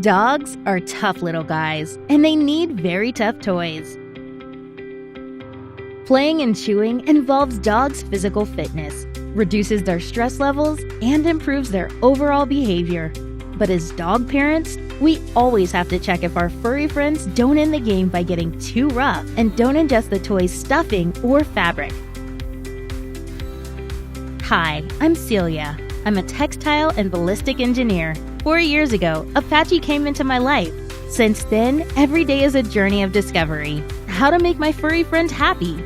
Dogs are tough little guys, and they need very tough toys. Playing and chewing involves dogs' physical fitness, reduces their stress levels, and improves their overall behavior. But as dog parents, we always have to check if our furry friends don't end the game by getting too rough and don't ingest the toy's stuffing or fabric. Hi, I'm Celia. I'm a textile and ballistic engineer. 4 years ago, Apache came into my life. Since then, every day is a journey of discovery. How to make my furry friends happy.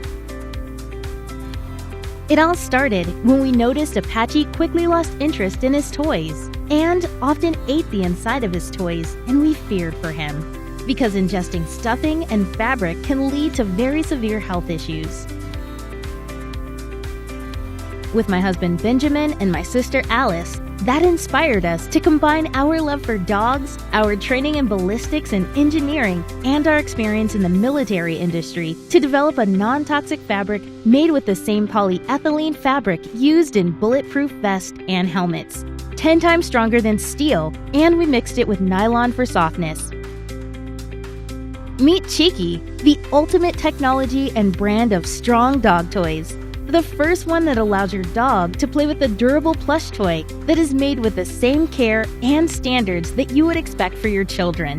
It all started when we noticed Apache quickly lost interest in his toys and often ate the inside of his toys, and we feared for him because ingesting stuffing and fabric can lead to very severe health issues. With my husband Benjamin and my sister Alice, that inspired us to combine our love for dogs, our training in ballistics and engineering, and our experience in the military industry to develop a non-toxic fabric made with the same polyethylene fabric used in bulletproof vests and helmets, 10 times stronger than steel, and we mixed it with nylon for softness. Meet Cheeky, the ultimate technology and brand of strong dog toys. The first one that allows your dog to play with a durable plush toy that is made with the same care and standards that you would expect for your children.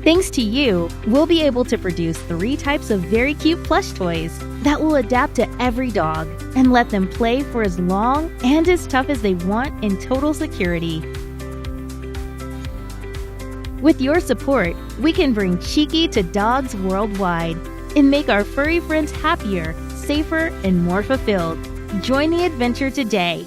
Thanks to you, we'll be able to produce 3 types of very cute plush toys that will adapt to every dog and let them play for as long and as tough as they want in total security. With your support, we can bring Cheeky to dogs worldwide and make our furry friends happier, safer, and more fulfilled. Join the adventure today.